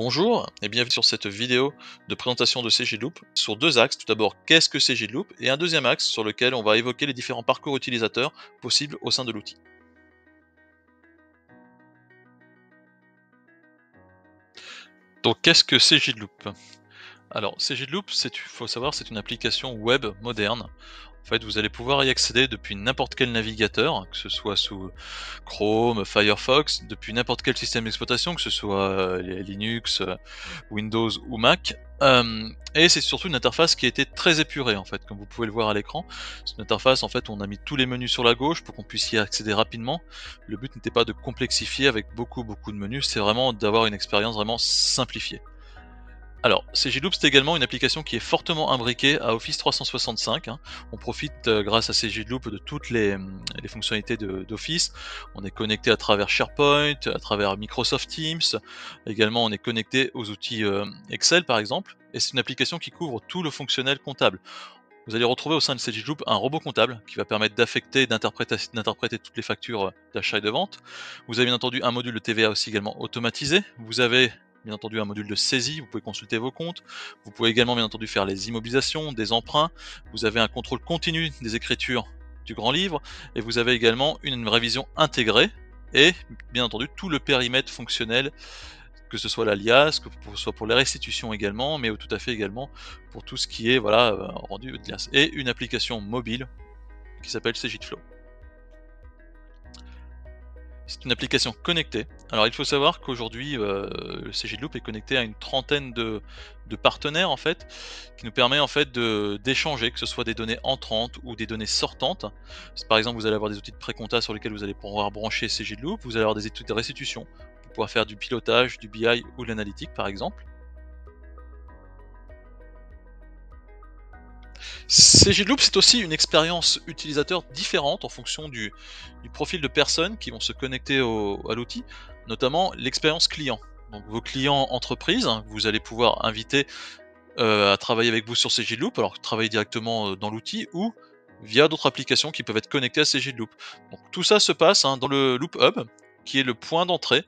Bonjour et bienvenue sur cette vidéo de présentation de CGLoop sur deux axes. Tout d'abord, qu'est-ce que CGLoop? Et un deuxième axe sur lequel on va évoquer les différents parcours utilisateurs possibles au sein de l'outil. Donc, qu'est-ce que CGLoop? Alors, CGLoop, faut savoir, c'est une application web moderne. En fait, vous allez pouvoir y accéder depuis n'importe quel navigateur, que ce soit sous Chrome, Firefox, depuis n'importe quel système d'exploitation, que ce soit les Linux, Windows ou Mac. Et c'est surtout une interface qui a été très épurée en fait, comme vous pouvez le voir à l'écran. C'est une interface en fait où on a mis tous les menus sur la gauche pour qu'on puisse y accéder rapidement. Le but n'était pas de complexifier avec beaucoup de menus, c'est vraiment d'avoir une expérience vraiment simplifiée. Alors, CGLoop, c'est également une application qui est fortement imbriquée à Office 365, hein. On profite, grâce à CGLoop de toutes les fonctionnalités d'Office. On est connecté à travers SharePoint, à travers Microsoft Teams. Également, on est connecté aux outils, Excel, par exemple, et c'est une application qui couvre tout le fonctionnel comptable. Vous allez retrouver au sein de CGLoop un robot comptable qui va permettre d'affecter et d'interpréter toutes les factures, d'achat et de vente. Vous avez bien entendu un module de TVA aussi également automatisé. Vous avez bien entendu un module de saisie, vous pouvez consulter vos comptes. Vous pouvez également bien entendu faire les immobilisations, des emprunts. Vous avez un contrôle continu des écritures du grand livre et vous avez également une révision intégrée et bien entendu tout le périmètre fonctionnel, que ce soit l'alias, que ce soit pour les restitutions également, mais tout à fait également pour tout ce qui est voilà, rendu de lias. Et une application mobile qui s'appelle CGitFlow. C'est une application connectée. Alors il faut savoir qu'aujourd'hui, le CGLoop est connecté à une trentaine de partenaires en fait, qui nous permet en fait d'échanger, que ce soit des données entrantes ou des données sortantes. Par exemple, vous allez avoir des outils de pré-compta sur lesquels vous allez pouvoir brancher CGLoop, vous allez avoir des outils de restitution pour pouvoir faire du pilotage, du BI ou de l'analytique par exemple. CGLoop, c'est aussi une expérience utilisateur différente en fonction du profil de personnes qui vont se connecter à l'outil, notamment l'expérience client. Donc vos clients entreprises, hein, vous allez pouvoir inviter à travailler avec vous sur CGLoop, alors travailler directement dans l'outil ou via d'autres applications qui peuvent être connectées à CGLoop. Donc tout ça se passe, hein, dans le Loop Hub, qui est le point d'entrée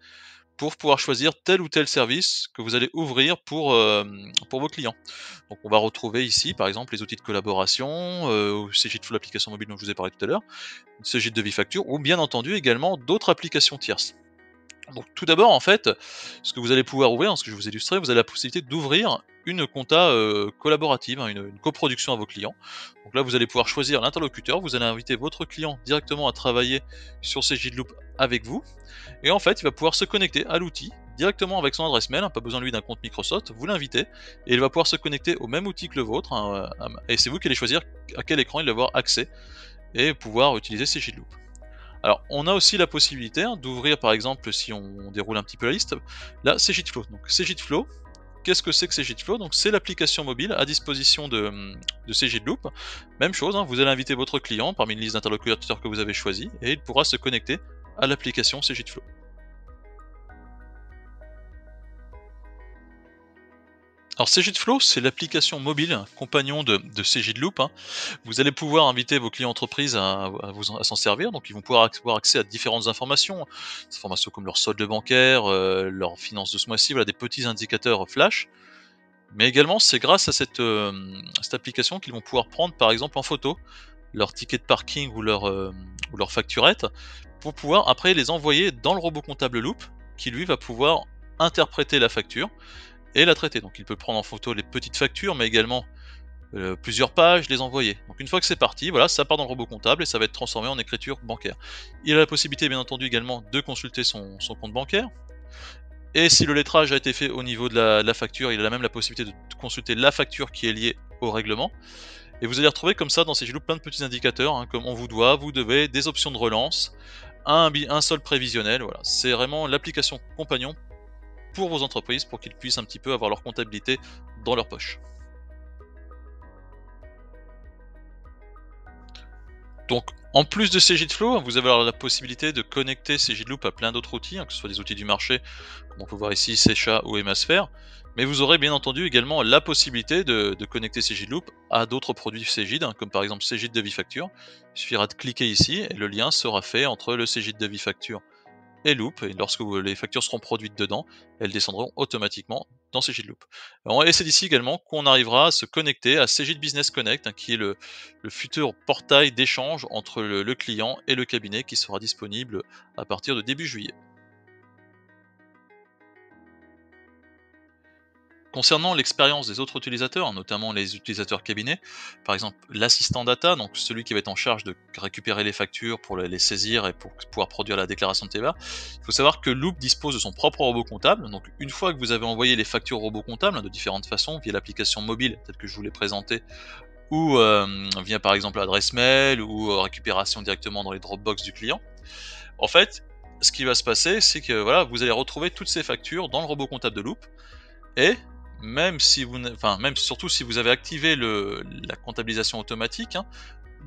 pour pouvoir choisir tel ou tel service que vous allez ouvrir pour vos clients. Donc on va retrouver ici par exemple les outils de collaboration, CGitFlow l'application mobile dont je vous ai parlé tout à l'heure, CGit de Facture ou bien entendu également d'autres applications tierces. Donc tout d'abord en fait, ce que vous allez pouvoir ouvrir, hein, ce que je vous ai illustré, vous avez la possibilité d'ouvrir une compta collaborative, hein, une coproduction à vos clients. Donc là vous allez pouvoir choisir l'interlocuteur, vous allez inviter votre client directement à travailler sur CGitLoop avec vous, et en fait il va pouvoir se connecter à l'outil directement avec son adresse mail, hein, pas besoin lui d'un compte Microsoft, vous l'invitez, et il va pouvoir se connecter au même outil que le vôtre, hein, et c'est vous qui allez choisir à quel écran il va avoir accès, et pouvoir utiliser CGitLoop. Alors, on a aussi la possibilité, hein, d'ouvrir par exemple, si on déroule un petit peu la liste, là, CGitFlow. Donc CGitFlow, qu'est-ce que c'est que CGitFlow? Donc c'est l'application mobile à disposition de CGitLoop. Même chose, hein, vous allez inviter votre client parmi une liste d'interlocuteurs que vous avez choisi, et il pourra se connecter à l'application CGitFlow. Alors CGitFlow, c'est l'application mobile compagnon de CGitLoop, hein. Vous allez pouvoir inviter vos clients entreprises à s'en servir, donc ils vont pouvoir avoir accès à différentes informations, des informations comme leur solde bancaire, leurs finances de ce mois-ci, voilà, des petits indicateurs flash. Mais également, c'est grâce à cette application qu'ils vont pouvoir prendre par exemple en photo leur ticket de parking ou leur facturette, pour pouvoir après les envoyer dans le robot comptable Loop, qui lui va pouvoir interpréter la facture et la traiter. Donc il peut prendre en photo les petites factures, mais également plusieurs pages, les envoyer. Donc une fois que c'est parti, voilà, ça part dans le robot comptable et ça va être transformé en écriture bancaire. Il a la possibilité, bien entendu, également de consulter son compte bancaire. Et si le lettrage a été fait au niveau de la facture, il a même la possibilité de consulter la facture qui est liée au règlement. Et vous allez retrouver comme ça dans ces plein de petits indicateurs, hein, comme on vous doit, vous devez, des options de relance, un solde prévisionnel. Voilà, c'est vraiment l'application compagnon pour vos entreprises pour qu'ils puissent un petit peu avoir leur comptabilité dans leur poche. Donc, en plus de CGitFlow, vous avez alors la possibilité de connecter CGitLoop à plein d'autres outils, hein, que ce soit des outils du marché, comme on peut voir ici, Secha ou Emasphere. Mais vous aurez bien entendu également la possibilité de connecter CGitLoop à d'autres produits Cegid, hein, comme par exemple Cegid de Vifacture. Il suffira de cliquer ici et le lien sera fait entre le Cegid de Vifacture et Loop, et lorsque les factures seront produites dedans, elles descendront automatiquement dans CJ Loop. Et c'est d'ici également qu'on arrivera à se connecter à CJ Business Connect, hein, qui est le futur portail d'échange entre le client et le cabinet, qui sera disponible à partir de début juillet. Concernant l'expérience des autres utilisateurs, notamment les utilisateurs cabinet, par exemple l'assistant data, donc celui qui va être en charge de récupérer les factures pour les saisir et pour pouvoir produire la déclaration de TVA, il faut savoir que Loop dispose de son propre robot comptable. Donc une fois que vous avez envoyé les factures au robot comptable, hein, de différentes façons, via l'application mobile, telle que je vous l'ai présentée, ou via par exemple l'adresse mail, ou récupération directement dans les Dropbox du client, en fait, ce qui va se passer, c'est que voilà, vous allez retrouver toutes ces factures dans le robot comptable de Loop, et même si vous même surtout si vous avez activé la comptabilisation automatique, hein,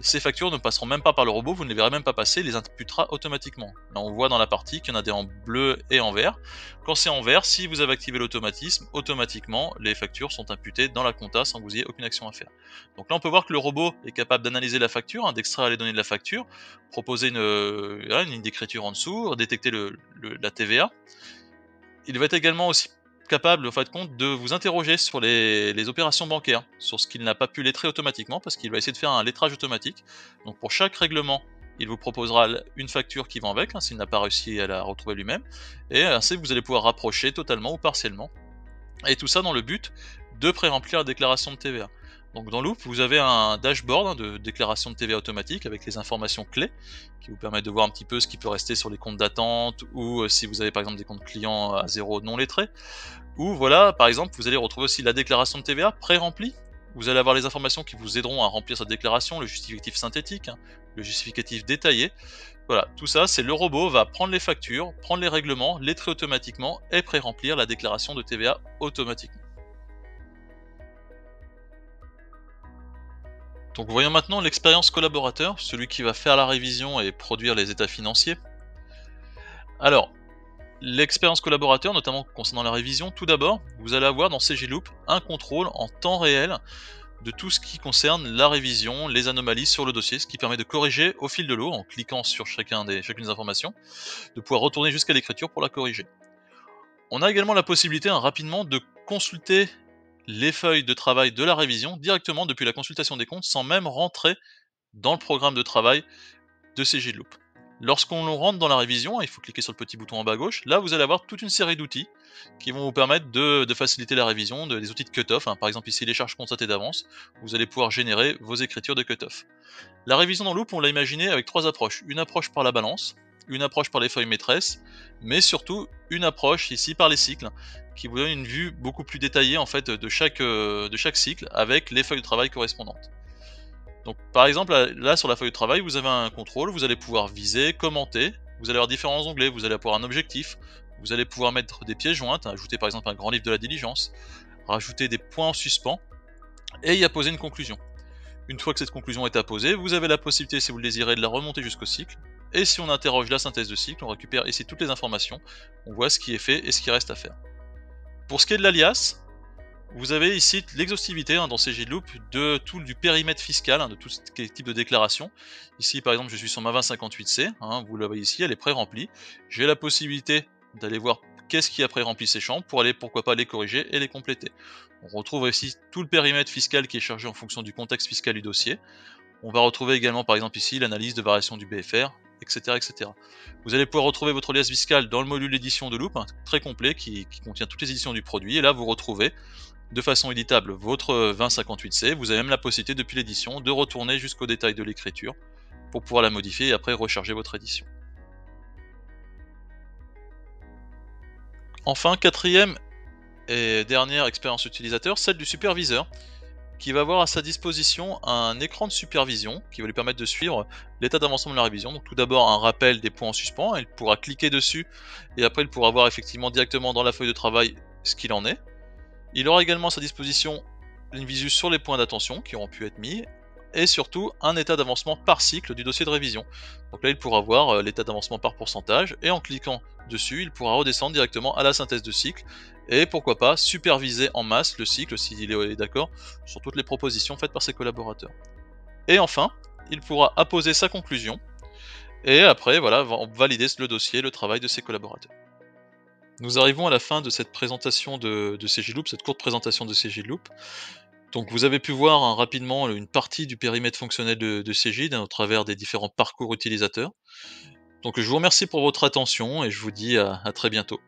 ces factures ne passeront même pas par le robot, vous ne les verrez même pas passer, il les imputera automatiquement. Là, on voit dans la partie qu'il y en a des en bleu et en vert. Quand c'est en vert, si vous avez activé l'automatisme, automatiquement, les factures sont imputées dans la compta sans que vous ayez aucune action à faire. Donc là, on peut voir que le robot est capable d'analyser la facture, hein, d'extraire les données de la facture, proposer une ligne d'écriture en dessous, détecter la TVA. Il va être également aussi capable, en fin de compte, de vous interroger sur les opérations bancaires, sur ce qu'il n'a pas pu lettrer automatiquement, parce qu'il va essayer de faire un lettrage automatique. Donc pour chaque règlement, il vous proposera une facture qui va avec, hein, s'il n'a pas réussi à la retrouver lui-même, et ainsi vous allez pouvoir rapprocher totalement ou partiellement. Et tout ça dans le but de pré-remplir la déclaration de TVA. Donc dans Loop, vous avez un dashboard, hein, de déclaration de TVA automatique avec les informations clés qui vous permettent de voir un petit peu ce qui peut rester sur les comptes d'attente, ou si vous avez par exemple des comptes clients à zéro non lettrés, ou voilà, par exemple, vous allez retrouver aussi la déclaration de TVA pré-remplie. Vous allez avoir les informations qui vous aideront à remplir cette déclaration, le justificatif synthétique, hein, le justificatif détaillé. Voilà, tout ça, c'est le robot va prendre les factures, prendre les règlements, les traiter automatiquement et pré-remplir la déclaration de TVA automatiquement. Donc voyons maintenant l'expérience collaborateur, celui qui va faire la révision et produire les états financiers. Alors, l'expérience collaborateur, notamment concernant la révision, tout d'abord, vous allez avoir dans CG Loop un contrôle en temps réel de tout ce qui concerne la révision, les anomalies sur le dossier, ce qui permet de corriger au fil de l'eau, en cliquant sur chacune des informations, de pouvoir retourner jusqu'à l'écriture pour la corriger. On a également la possibilité, hein, rapidement de consulter les feuilles de travail de la révision directement depuis la consultation des comptes, sans même rentrer dans le programme de travail de CG Loop. Lorsqu'on rentre dans la révision, il faut cliquer sur le petit bouton en bas à gauche. Là, vous allez avoir toute une série d'outils qui vont vous permettre de faciliter la révision, des outils de cut-off, hein. Par exemple ici, les charges constatées d'avance. Vous allez pouvoir générer vos écritures de cut-off. La révision dans Loop, on l'a imaginé avec trois approches. Une approche par la balance, une approche par les feuilles maîtresses, mais surtout une approche ici par les cycles, qui vous donne une vue beaucoup plus détaillée en fait de chaque cycle avec les feuilles de travail correspondantes. Donc par exemple, là sur la feuille de travail, vous avez un contrôle, vous allez pouvoir viser, commenter, vous allez avoir différents onglets, vous allez avoir un objectif, vous allez pouvoir mettre des pièces jointes, ajouter par exemple un grand livre de la diligence, rajouter des points en suspens, et y apposer une conclusion. Une fois que cette conclusion est apposée, vous avez la possibilité, si vous le désirez, de la remonter jusqu'au cycle, et si on interroge la synthèse de cycle, on récupère ici toutes les informations, on voit ce qui est fait et ce qui reste à faire. Pour ce qui est de l'alias, vous avez ici l'exhaustivité, hein, dans CG Loop de tout du périmètre fiscal, hein, de tout ce qui est type de déclaration. Ici par exemple je suis sur ma 2058C, hein, vous la voyez ici, elle est pré-remplie. J'ai la possibilité d'aller voir qu'est-ce qui a pré-rempli ces champs pour aller pourquoi pas les corriger et les compléter. On retrouve ici tout le périmètre fiscal qui est chargé en fonction du contexte fiscal du dossier. On va retrouver également par exemple ici l'analyse de variation du BFR, etc., etc. Vous allez pouvoir retrouver votre alias fiscal dans le module édition de Loop, hein, très complet, qui contient toutes les éditions du produit, et là vous retrouvez de façon éditable votre 2058C, vous avez même la possibilité depuis l'édition de retourner jusqu'au détail de l'écriture pour pouvoir la modifier et après recharger votre édition. Enfin, quatrième et dernière expérience utilisateur, celle du superviseur, qui va avoir à sa disposition un écran de supervision qui va lui permettre de suivre l'état d'avancement de la révision. Donc tout d'abord un rappel des points en suspens, il pourra cliquer dessus et après il pourra voir effectivement directement dans la feuille de travail ce qu'il en est. Il aura également à sa disposition une visu sur les points d'attention qui auront pu être mis, et surtout un état d'avancement par cycle du dossier de révision. Donc là il pourra voir l'état d'avancement par pourcentage, et en cliquant dessus il pourra redescendre directement à la synthèse de cycle, et pourquoi pas superviser en masse le cycle s'il est d'accord sur toutes les propositions faites par ses collaborateurs. Et enfin, il pourra apposer sa conclusion, et après voilà, valider le dossier, le travail de ses collaborateurs. Nous arrivons à la fin de cette présentation de CGLoop, cette courte présentation de CGLoop. Donc vous avez pu voir, hein, rapidement une partie du périmètre fonctionnel de Cegid, hein, au travers des différents parcours utilisateurs. Donc je vous remercie pour votre attention et je vous dis à très bientôt.